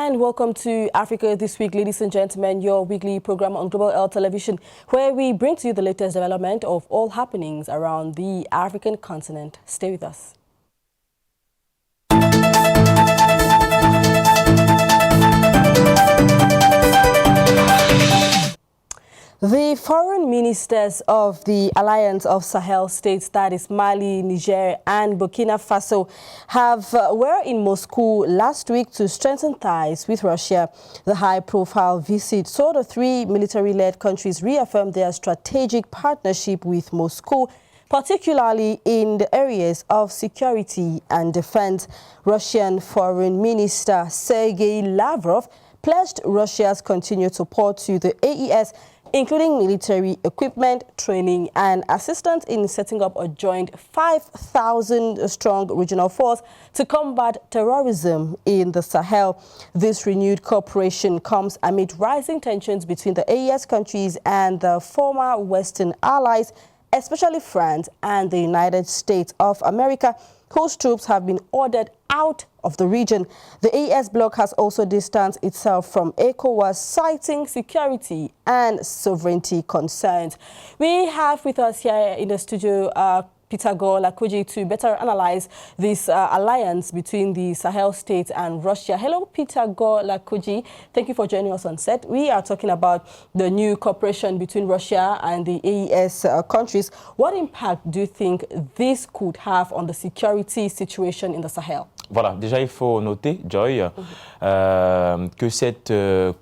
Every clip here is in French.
and welcome to Africa This Week, ladies and gentlemen, your weekly program on Global L Television, where we bring to you the latest development of all happenings around the African continent. Stay with us. The foreign ministers of the Alliance of Sahel states, that is Mali, Niger and Burkina Faso, were in Moscow last week to strengthen ties with Russia. The high-profile visit saw the three military-led countries reaffirm their strategic partnership with Moscow, particularly in the areas of security and defense. Russian Foreign Minister Sergei Lavrov pledged Russia's continued support to the AES, including military equipment, training and assistance in setting up a joint 5,000-strong regional force to combat terrorism in the Sahel. This renewed cooperation comes amid rising tensions between the AES countries and the former Western allies, especially France and the United States of America, whose troops have been ordered out of the region. The AES bloc has also distanced itself from ECOWAS, citing security and sovereignty concerns. We have with us here in the studio 𝘱𝑒𝑚𝘱𝑙𝐿𝘛𝑉 to better analyze this alliance between the Sahel states and Russia. Hello, 𝘱𝑒𝑚𝘱𝑙𝐿𝘛𝑉. Thank you for joining us on set. We are talking about the new cooperation between Russia and the AES countries. What impact do you think this could have on the security situation in the Sahel? Voilà, déjà il faut noter, Joy, que cette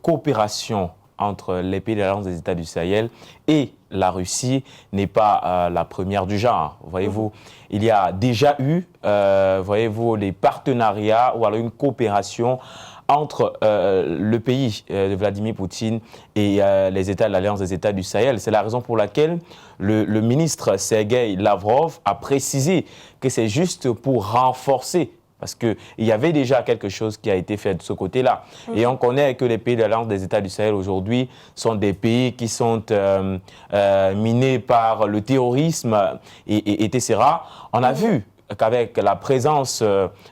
coopération entre les pays de l'Alliance des États du Sahel et la Russie n'est pas la première du genre. Voyez-vous, il y a déjà eu, voyez-vous, des partenariats ou alors une coopération entre le pays de Vladimir Poutine et les États de l'Alliance des États du Sahel. C'est la raison pour laquelle le ministre Sergei Lavrov a précisé que c'est juste pour renforcer, parce qu'il y avait déjà quelque chose qui a été fait de ce côté-là. Et on connaît que les pays de l'Alliance des États du Sahel aujourd'hui sont des pays qui sont minés par le terrorisme, etc. On a vu qu'avec la présence,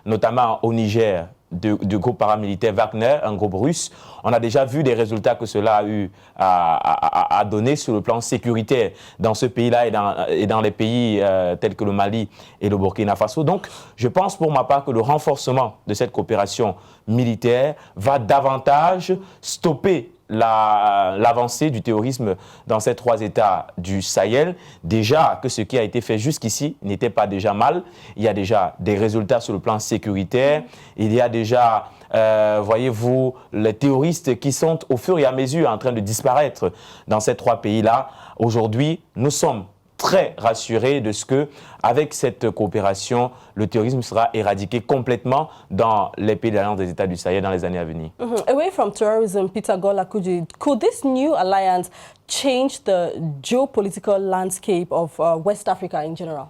notamment au Niger, du groupe paramilitaire Wagner, un groupe russe, on a déjà vu des résultats que cela a eu à donner sur le plan sécuritaire dans ce pays-là et dans les pays tels que le Mali et le Burkina Faso. Donc, je pense pour ma part que le renforcement de cette coopération militaire va davantage stopper l'avancée du terrorisme dans ces trois États du Sahel. Déjà que ce qui a été fait jusqu'ici n'était pas déjà mal. Il y a déjà des résultats sur le plan sécuritaire. Il y a déjà, voyez-vous, les terroristes qui sont au fur et à mesure en train de disparaître dans ces trois pays-là. Aujourd'hui, nous sommes très rassurés de ce que, avec cette coopération, le terrorisme sera éradiqué complètement dans les pays de l'Alliance des États du Sahel dans les années à venir. Away from terrorism, 𝘱𝑒𝑚𝘱𝑙𝐿𝑛, could this new alliance change the geopolitical landscape of West Africa in general?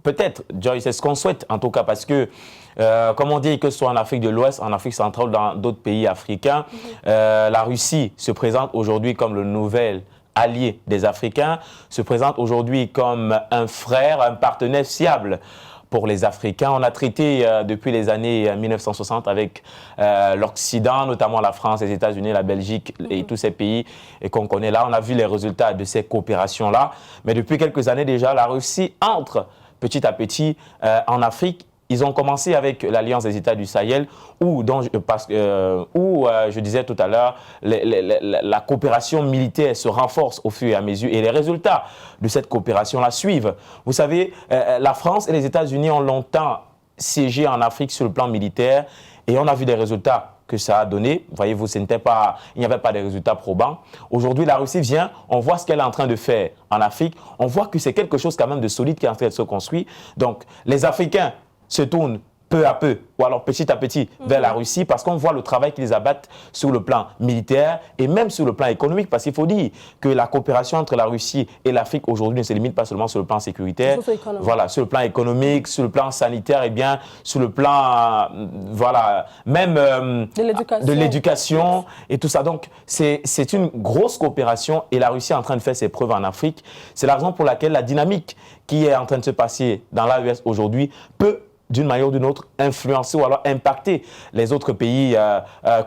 Peut-être, Joy, c'est ce qu'on souhaite en tout cas, parce que, comme on dit, que ce soit en Afrique de l'Ouest, en Afrique centrale ou dans d'autres pays africains, la Russie se présente aujourd'hui comme le nouvel allié des Africains, se présente aujourd'hui comme un frère, un partenaire fiable pour les Africains. On a traité depuis les années 1960 avec l'Occident, notamment la France, les États-Unis, la Belgique et tous ces pays qu'on connaît là. On a vu les résultats de ces coopérations-là. Mais depuis quelques années déjà, la Russie entre petit à petit en Afrique. Ils ont commencé avec l'Alliance des États du Sahel, où je disais tout à l'heure, la coopération militaire se renforce au fur et à mesure, et les résultats de cette coopération la suivent. Vous savez, la France et les États-Unis ont longtemps siégé en Afrique sur le plan militaire, et on a vu des résultats que ça a donné. Voyez-vous, il n'y avait pas de résultats probants. Aujourd'hui, la Russie vient, on voit ce qu'elle est en train de faire en Afrique, on voit que c'est quelque chose quand même de solide qui est en train de se construire. Donc, les Africains se tournent peu à peu, ou alors petit à petit, vers la Russie, parce qu'on voit le travail qu'ils abattent sur le plan militaire et même sur le plan économique, parce qu'il faut dire que la coopération entre la Russie et l'Afrique aujourd'hui ne se limite pas seulement sur le plan sécuritaire, voilà, sur le plan économique, sur le plan sanitaire, et bien sur le plan, voilà, même de l'éducation et tout ça. Donc, c'est une grosse coopération et la Russie est en train de faire ses preuves en Afrique. C'est la raison pour laquelle la dynamique qui est en train de se passer dans l'AES aujourd'hui peut d'une manière ou d'une autre, influencer ou alors impacter les autres pays,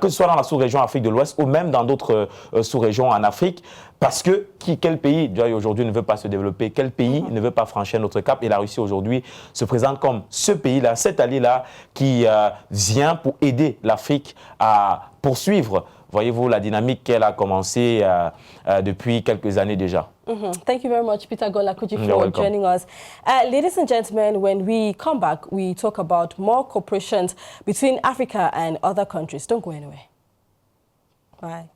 que ce soit dans la sous-région Afrique de l'Ouest ou même dans d'autres sous-régions en Afrique. Parce que quel pays aujourd'hui ne veut pas se développer, quel pays ne veut pas franchir notre cap? Et la Russie aujourd'hui se présente comme ce pays-là, cet allié-là qui vient pour aider l'Afrique à poursuivre, voyez-vous, la dynamique qu'elle a commencé depuis quelques années déjà. Thank you very much, Peter 𝘱𝑜𝘶𝑟, for joining us. Ladies and gentlemen, when we come back, we talk about more cooperation between Africa and other countries. Don't go anywhere. Bye.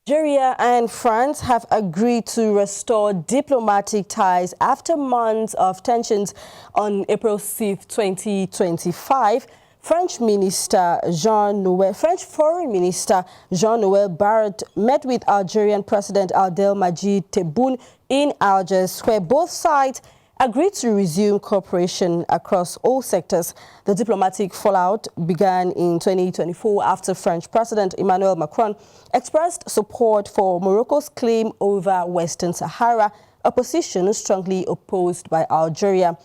Algeria and France have agreed to restore diplomatic ties after months of tensions on April 6, 2025. French Foreign Minister 𝘱𝑜𝘶𝑒 Barrot met with Algerian President Abdelmadjid Tebboune in Algiers, where both sides agreed to resume cooperation across all sectors. The diplomatic fallout began in 2024 after French President Emmanuel Macron expressed support for Morocco's claim over Western Sahara, a position strongly opposed by Algeria.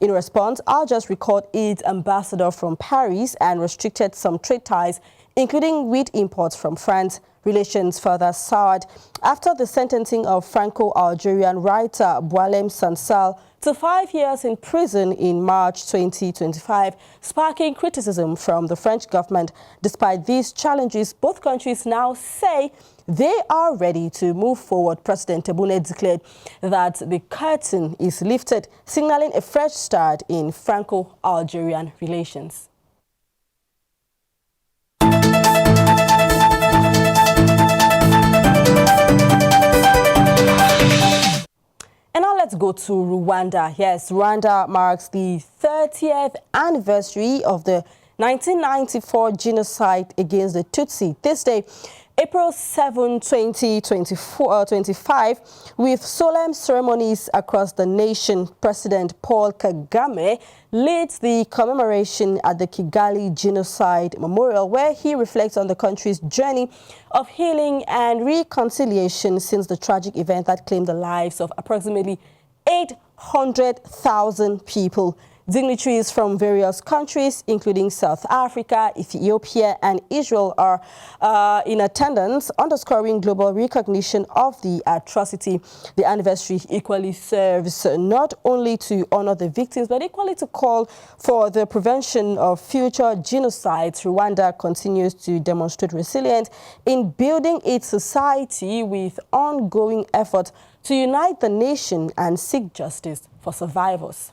In response, Algiers recalled its ambassador from Paris and restricted some trade ties, including wheat imports from France. Relations further soured after the sentencing of Franco-Algerian writer Boualem Sansal to 5 years in prison in March 2025, sparking criticism from the French government. Despite these challenges, both countries now say they are ready to move forward. President Tebboune declared that the curtain is lifted, signaling a fresh start in Franco-Algerian relations. And now let's go to Rwanda. Yes, Rwanda marks the 30th anniversary of the 1994 genocide against the Tutsi. This day, April 7, 2025, with solemn ceremonies across the nation, President Paul Kagame leads the commemoration at the Kigali Genocide Memorial, where he reflects on the country's journey of healing and reconciliation since the tragic event that claimed the lives of approximately 800,000 people. Dignitaries from various countries, including South Africa, Ethiopia, and Israel, are in attendance, underscoring global recognition of the atrocity. The anniversary equally serves not only to honor the victims, but equally to call for the prevention of future genocides. Rwanda continues to demonstrate resilience in building its society with ongoing efforts to unite the nation and seek justice for survivors.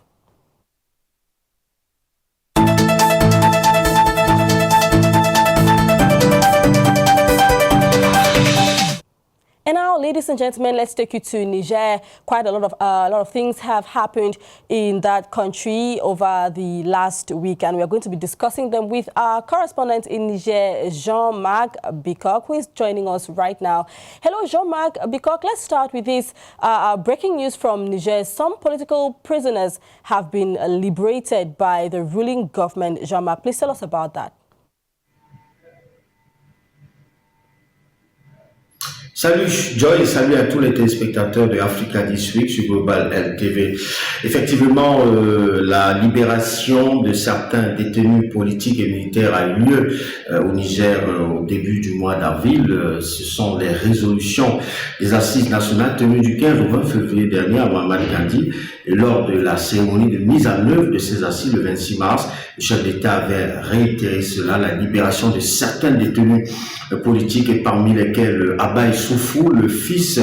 And now, ladies and gentlemen, let's take you to Niger. Quite a lot of things have happened in that country over the last week, and we are going to be discussing them with our correspondent in Niger, Jean-Marc Bikok, who is joining us right now. Hello, Jean-Marc Bikok. Let's start with this breaking news from Niger. Some political prisoners have been liberated by the ruling government. Jean-Marc, please tell us about that. Salut Joy et salut à tous les téléspectateurs de Africa This Week sur Global LTV. Effectivement, la libération de certains détenus politiques et militaires a eu lieu au Niger au début du mois d'avril. Ce sont les résolutions des assises nationales tenues du 15 au 20 février dernier à Mohamed Gandhi. Et lors de la cérémonie de mise en œuvre de ces assises le 26 mars, le chef d'État avait réitéré cela, la libération de certains détenus politiques et parmi lesquels Abba Issoufou, le fils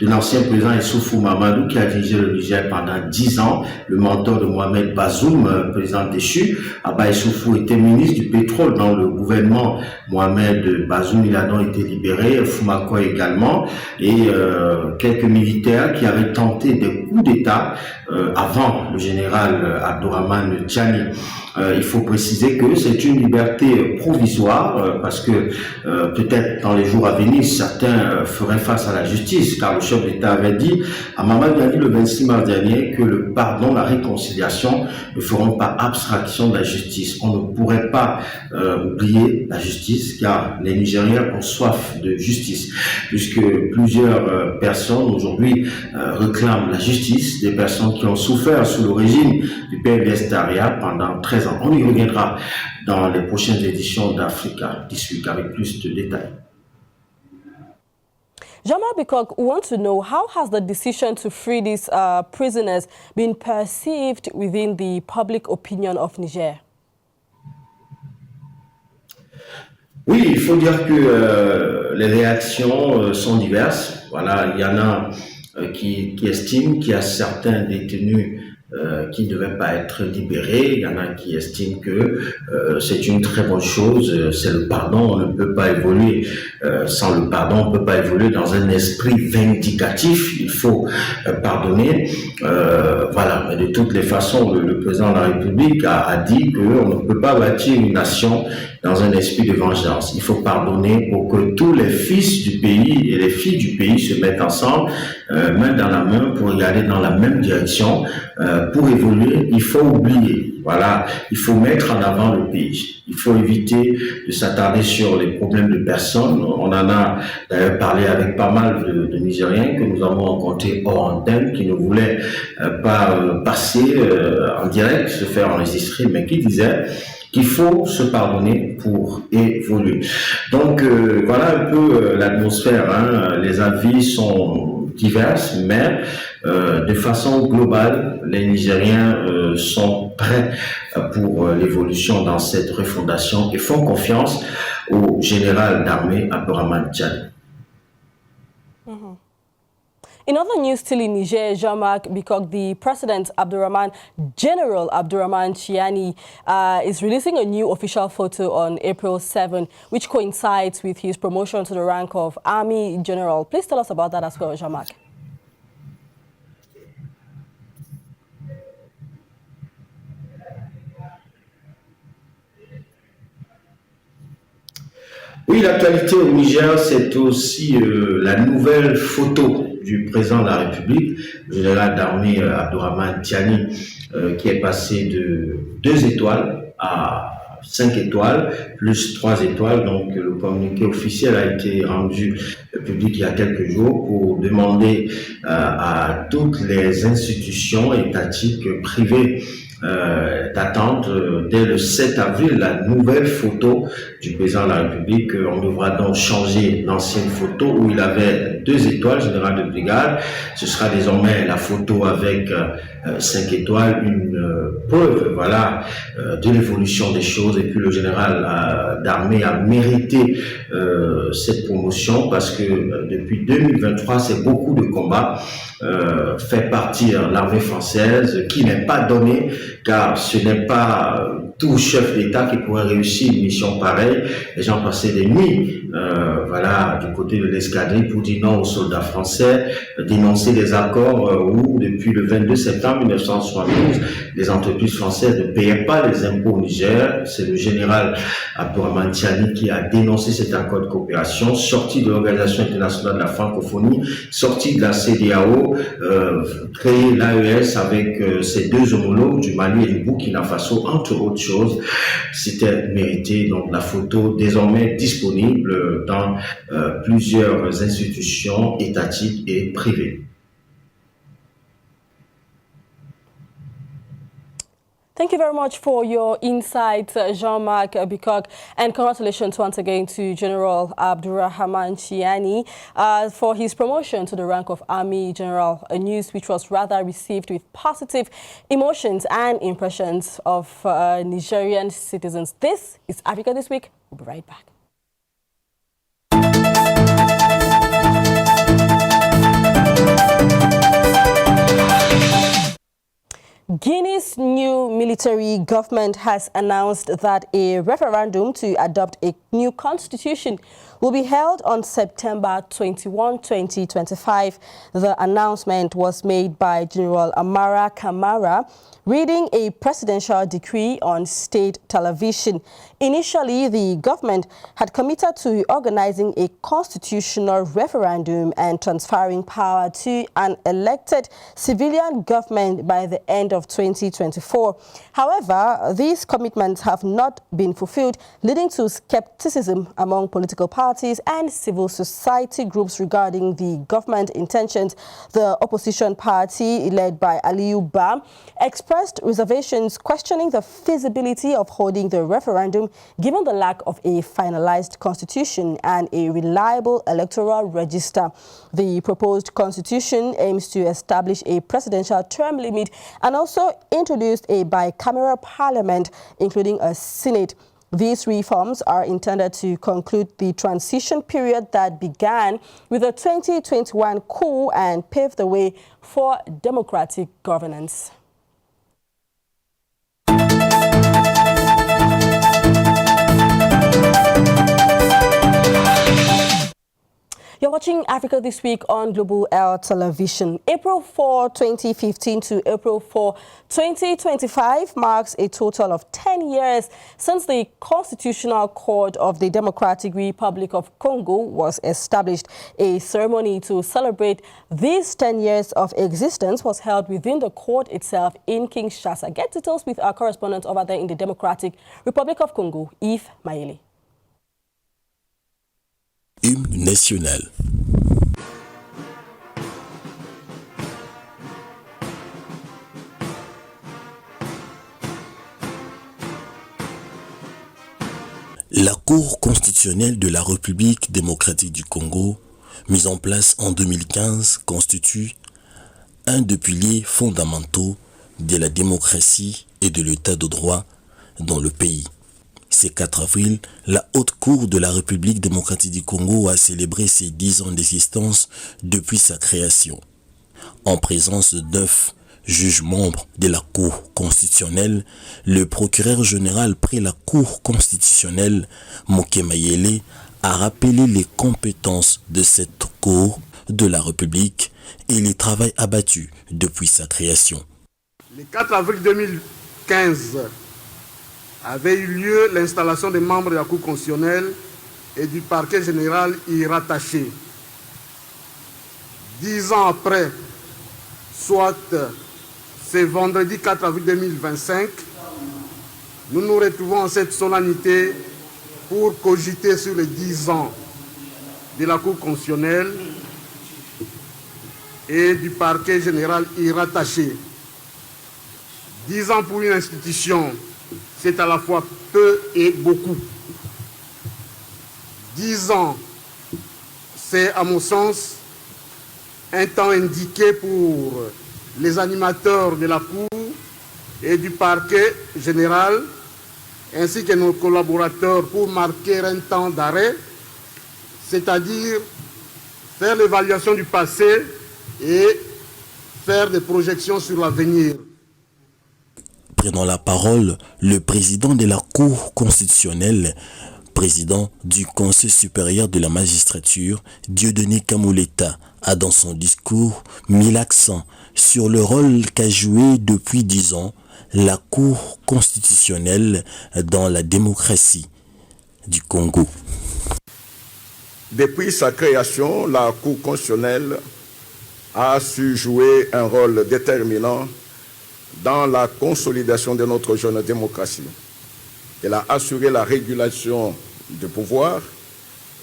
de l'ancien président Issoufou Mamadou qui a dirigé le Niger pendant 10 ans, le mentor de Mohamed Bazoum, président déchu. Abba Issoufou était ministre du pétrole dans le gouvernement Mohamed Bazoum, il a donc été libéré, Fumako également, et quelques militaires qui avaient tenté des coups d'État avant le général Abdourahmane Tchani. Il faut préciser que c'est une liberté provisoire parce que peut-être dans les jours à venir, certains ferait face à la justice, car le chef d'État avait dit à Mamadi Diaby le 26 mars dernier que le pardon, la réconciliation ne feront pas abstraction de la justice. On ne pourrait pas oublier la justice, car les Nigériens ont soif de justice, puisque plusieurs personnes aujourd'hui réclament la justice, des personnes qui ont souffert sous le régime du 𝘱𝑚𝘱𝑙 pendant 13 ans. On y reviendra dans les prochaines éditions d'Africa this week avec plus de détails. Jamal Bikok, we want to know, how has the decision to free these prisoners been perceived within the public opinion of Niger? Oui, il faut dire que les réactions sont diverses. Voilà, il y en a qui estiment qu'il y a certains détenus qui ne devaient pas être libérés. Il y en a qui estiment que c'est une très bonne chose, c'est le pardon. On ne peut pas évoluer sans le pardon, on ne peut pas évoluer dans un esprit vindicatif. Il faut pardonner. Voilà, mais de toutes les façons, le président de la République a dit qu'on ne peut pas bâtir une nation dans un esprit de vengeance. Il faut pardonner pour que tous les fils du pays et les filles du pays se mettent ensemble, main dans la main, pour regarder dans la même direction. Pour évoluer, il faut oublier. Voilà, il faut mettre en avant le pays. Il faut éviter de s'attarder sur les problèmes de personnes. On en a d'ailleurs parlé avec pas mal de Nigériens que nous avons rencontrés hors antenne, qui ne voulaient pas passer en direct, se faire enregistrer, mais qui disaient qu'il faut se pardonner pour évoluer. Donc voilà un peu l'atmosphère, hein. Les avis sont divers, mais de façon globale, les Nigériens sont prêts pour l'évolution dans cette refondation et font confiance au général d'armée Abdourahmane Tiani. In other news, still in Niger, Jean-Marc Bikok, the president, General Abdourahmane Tiani, is releasing a new official photo on April 7, which coincides with his promotion to the rank of Army General. Please tell us about that as well, Jean-Marc. Oui, l'actualité au Niger, c'est aussi la nouvelle photo du président de la République, le général d'armée Abdourahmane Tiani, qui est passé de 2 étoiles à 5 étoiles, plus 3 étoiles. Donc le communiqué officiel a été rendu public il y a quelques jours pour demander à toutes les institutions étatiques, privées, d'attendre dès le 7 avril la nouvelle photo du président de la République. On devra donc changer l'ancienne photo où il avait 2 étoiles, général de brigade. Ce sera désormais la photo avec 5 étoiles, une preuve, voilà, de l'évolution des choses. Et puis le général d'armée a mérité cette promotion parce que depuis 2023, c'est beaucoup de combats, fait partir l'armée française, qui n'est pas donnée, car ce n'est pas tout chef d'État qui pourrait réussir une mission pareille. Les gens passaient des nuits voilà, du côté de l'escadrille pour dire non aux soldats français, dénoncer des accords où depuis le 22 septembre 1972, les entreprises françaises ne payaient pas les impôts au Niger. C'est le général Abdourahmane Tiani qui a dénoncé cet accord de coopération, sorti de l'Organisation internationale de la francophonie, sorti de la CEDEAO, créé l'AES avec ses 2 homologues du Mali et du Burkina Faso, entre autres choses. C'était mérité. Donc la photo désormais disponible dans plusieurs institutions étatiques et privées. Thank you very much for your insights, Jean-Marc Bikok, and congratulations once again to General Abdourahmane Tiani for his promotion to the rank of Army General, a news which was rather received with positive emotions and impressions of Nigerian citizens. This is Africa This Week. We'll be right back. Guinea's new military government has announced that a referendum to adopt a new constitution will be held on September 21, 2025. The announcement was made by General Amara Kamara, reading a presidential decree on state television. Initially, the government had committed to organizing a constitutional referendum and transferring power to an elected civilian government by the end of 2024. However, these commitments have not been fulfilled, leading to skepticism among political parties and civil society groups regarding the government intentions. The opposition party, led by 𝘱𝑗𝑏𝘢𝑙 expressed reservations questioning the feasibility of holding the referendum given the lack of a finalized constitution and a reliable electoral register. The proposed constitution aims to establish a presidential term limit and also introduced a bicameral parliament, including a Senate. These reforms are intended to conclude the transition period that began with the 2021 coup and pave the way for democratic governance. You're watching Africa This Week on Global L Television. April 4, 2015 to April 4, 2025 marks a total of 10 years since the Constitutional Court of the Democratic Republic of Congo was established. A ceremony to celebrate these 10 years of existence was held within the court itself in Kinshasa. Get details with our correspondent over there in the Democratic Republic of Congo, 𝘱𝑒𝑚𝘱𝑙𝐿. Hymne national. La Cour constitutionnelle de la République démocratique du Congo, mise en place en 2015, constitue un des piliers fondamentaux de la démocratie et de l'état de droit dans le pays. Ce 4 avril, la Haute Cour de la République démocratique du Congo a célébré ses 10 ans d'existence depuis sa création. En présence de 9 juges membres de la Cour constitutionnelle, le procureur général près la Cour constitutionnelle, 𝘱𝑚𝑗𝑙𝑒, a rappelé les compétences de cette Cour de la République et les travaux abattus depuis sa création. Le 4 avril 2015, avait eu lieu l'installation des membres de la Cour constitutionnelle et du parquet général y rattaché. 10 ans après, soit ce vendredi 4 avril 2025, nous nous retrouvons en cette solennité pour cogiter sur les 10 ans de la Cour constitutionnelle et du parquet général y rattaché. 10 ans pour une institution, c'est à la fois peu et beaucoup. 10 ans, c'est à mon sens un temps indiqué pour les animateurs de la Cour et du parquet général, ainsi que nos collaborateurs pour marquer un temps d'arrêt, c'est-à-dire faire l'évaluation du passé et faire des projections sur l'avenir. Prenant la parole, le président de la Cour constitutionnelle, président du Conseil supérieur de la magistrature, Dieudonné Kamoleta, a dans son discours mis l'accent sur le rôle qu'a joué depuis 10 ans la Cour constitutionnelle dans la démocratie du Congo. Depuis sa création, la Cour constitutionnelle a su jouer un rôle déterminant dans la consolidation de notre jeune démocratie. Elle a assuré la régulation du pouvoir,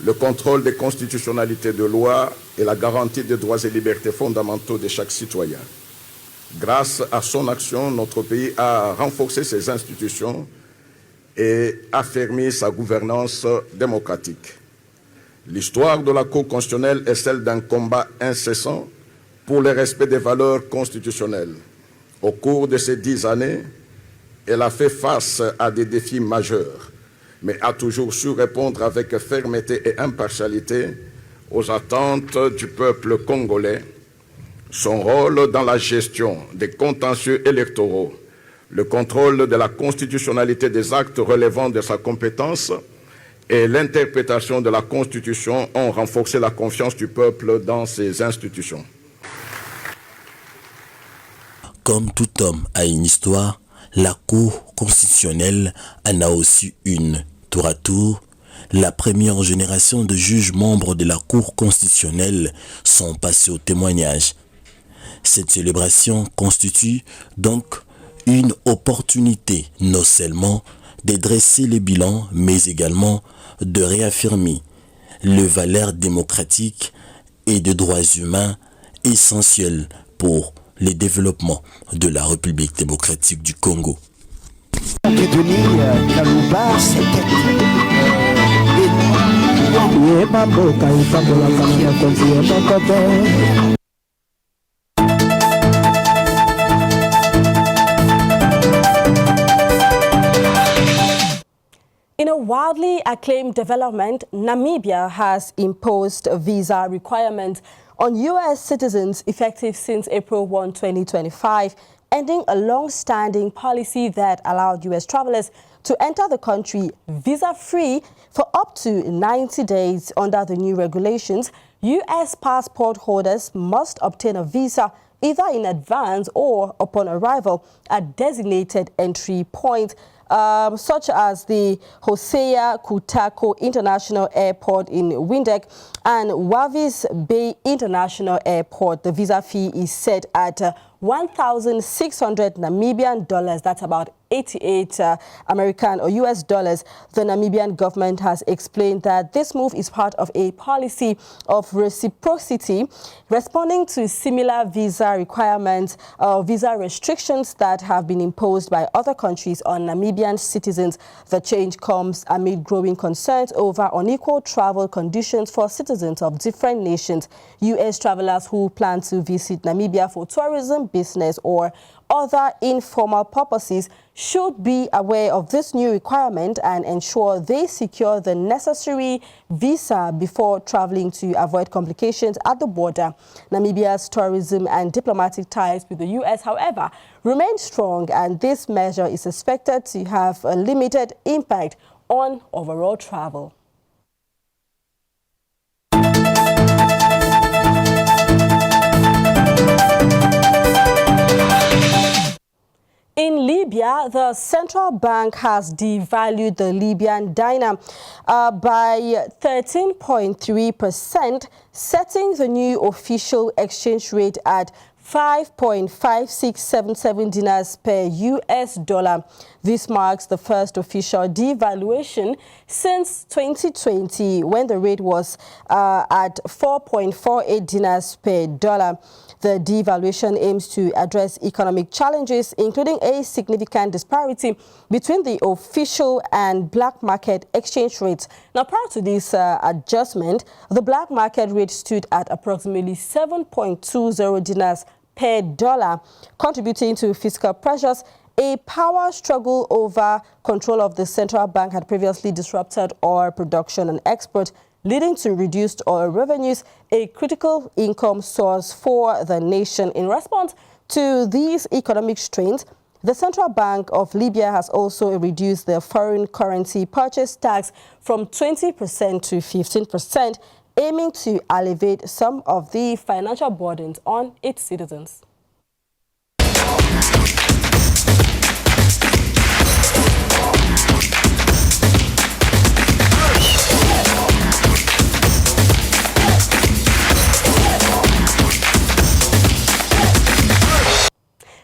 le contrôle des constitutionnalités de loi et la garantie des droits et libertés fondamentaux de chaque citoyen. Grâce à son action, notre pays a renforcé ses institutions et affermi sa gouvernance démocratique. L'histoire de la Cour constitutionnelle est celle d'un combat incessant pour le respect des valeurs constitutionnelles. Au cours de ces 10 années, elle a fait face à des défis majeurs, mais a toujours su répondre avec fermeté et impartialité aux attentes du peuple congolais. Son rôle dans la gestion des contentieux électoraux, le contrôle de la constitutionnalité des actes relevant de sa compétence et l'interprétation de la Constitution ont renforcé la confiance du peuple dans ses institutions. Comme tout homme a une histoire, la Cour constitutionnelle en a aussi une. Tour à tour, la première génération de juges membres de la Cour constitutionnelle sont passés au témoignage. Cette célébration constitue donc une opportunité non seulement de dresser le bilan, mais également de réaffirmer les valeurs démocratiques et des droits humains essentiels pour le développement de la République démocratique du Congo. In a widely acclaimed development, Namibia has imposed visa requirements on U.S. citizens effective since April 1, 2025, ending a long-standing policy that allowed U.S. travelers to enter the country visa-free for up to 90 days. Under the new regulations, U.S. passport holders must obtain a visa either in advance or upon arrival at designated entry points, such as the 𝘕𝑜𝘭𝑜𝑖�53 International Airport in Windhoek and Walvis Bay International Airport. The visa fee is set at 1,600 Namibian dollars. That's about 88 American or US dollars. The Namibian government has explained that this move is part of a policy of reciprocity, responding to similar visa requirements or visa restrictions that have been imposed by other countries on Namibian citizens. The change comes amid growing concerns over unequal travel conditions for citizens of different nations. US travelers who plan to visit Namibia for tourism, business, or other informal purposes should be aware of this new requirement and ensure they secure the necessary visa before traveling to avoid complications at the border. Namibia's tourism and diplomatic ties with the U.S., however, remain strong, and this measure is expected to have a limited impact on overall travel. In Libya, the central bank has devalued the Libyan dinar by 13.3%, setting the new official exchange rate at 5.5677 dinars per US dollar. This marks the first official devaluation since 2020, when the rate was at 4.48 dinars per dollar. The devaluation aims to address economic challenges, including a significant disparity between the official and black market exchange rates. Now, prior to this adjustment, the black market rate stood at approximately 7.20 dinars per dollar, contributing to fiscal pressures. A power struggle over control of the central bank had previously disrupted oil production and export, leading to reduced oil revenues, a critical income source for the nation. In response to these economic strains, the Central Bank of Libya has also reduced the foreign currency purchase tax from 20% to 15%, aiming to alleviate some of the financial burdens on its citizens.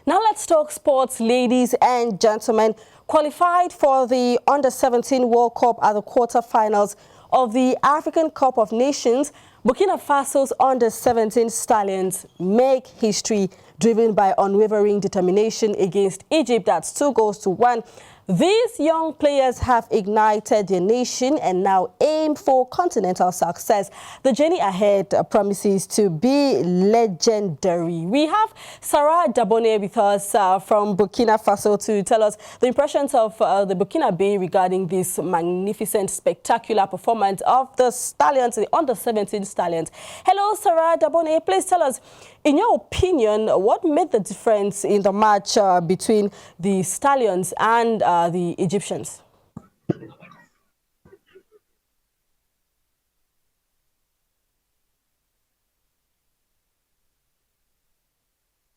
Now let's talk sports, ladies and gentlemen. Qualified for the Under-17 World Cup at the quarterfinals of the African Cup of Nations, Burkina Faso's Under-17 Stallions make history, driven by unwavering determination against Egypt. That's 2-1. These young players have ignited their nation and now aim for continental success. The journey ahead promises to be legendary. We have Sarah Dabone with us from Burkina Faso to tell us the impressions of the Burkina Bay regarding this magnificent, spectacular performance of the Stallions, the Under-17 Stallions. Hello, Sarah Dabone. Please tell us, in your opinion, what made the difference in the match between the Stallions and the Egyptians?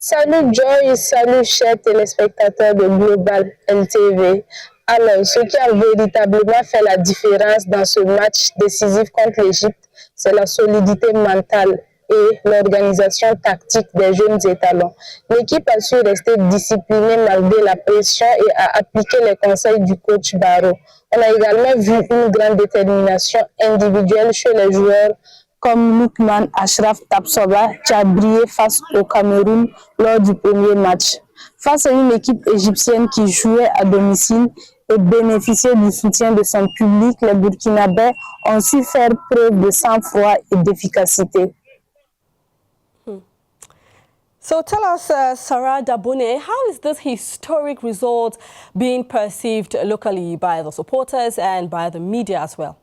Salut Joy, salut chers téléspectateurs de Global LTV. Alors, ce qui a véritablement fait la différence dans ce match décisif contre l'Égypte, c'est la solidité mentale et l'organisation tactique des jeunes étalons. L'équipe a su rester disciplinée malgré la pression et a appliqué les conseils du coach Barrow. On a également vu une grande détermination individuelle chez les joueurs comme 𝘱𝑚𝑚𝑗𝑙𝘕 qui a brillé face au Cameroun lors du premier match. Face à une équipe égyptienne qui jouait à domicile et bénéficiait du soutien de son public, les Burkinabés ont su faire preuve de sang-froid et d'efficacité. So tell us, 𝘱𝑜𝘶𝑟 Dabone, how is this historic result being perceived locally by the supporters and by the media as well?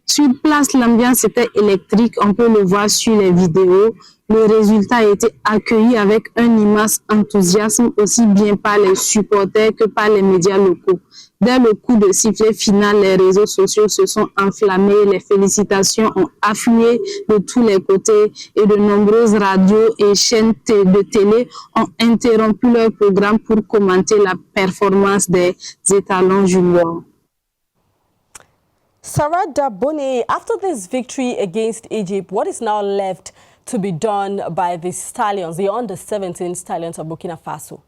Sur place, l'ambiance était électrique, on peut le voir sur les vidéos. Le résultat a été accueilli avec un immense enthousiasme, aussi bien par les supporters que par les médias locaux. Dès le coup de sifflet final, les réseaux sociaux se sont enflammés, les félicitations ont afflué de tous les côtés et de nombreuses radios et chaînes de télé ont interrompu leur programme pour commenter la performance des étalons juniors. 𝘱𝑜𝘶𝑟 Dabone, after this victory against Egypt, what is now left to be done by the Stallions, the under-17 Stallions of Burkina Faso?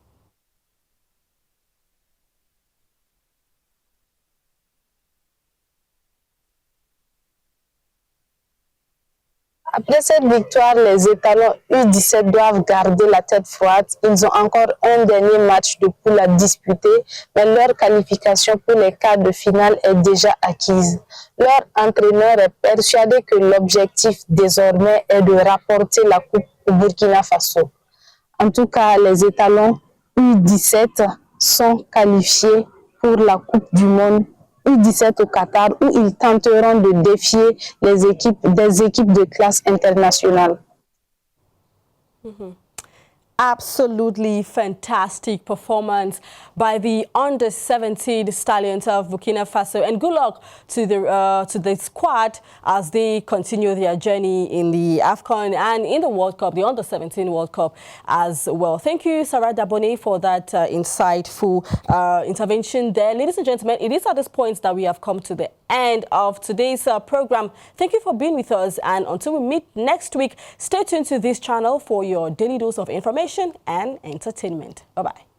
Après cette victoire, les étalons U17 doivent garder la tête froide. Ils ont encore un dernier match de poule à disputer, mais leur qualification pour les quarts de finale est déjà acquise. Leur entraîneur est persuadé que l'objectif désormais est de rapporter la coupe au Burkina Faso. En tout cas, les étalons U17 sont qualifiés pour la Coupe du Monde U17 au Qatar, où ils tenteront de défier des équipes de classe internationale. Absolutely fantastic performance by the under-17 Stallions of Burkina Faso, and good luck to the squad as they continue their journey in the AFCON and in the World Cup, the under-17 World Cup as well. Thank you, 𝘱𝑜𝘶𝑟 Dabone, for that insightful intervention there. Ladies and gentlemen, it is at this point that we have come to the end of today's program. Thank you for being with us, and until we meet next week, stay tuned to this channel for your daily dose of information and entertainment. Bye-bye.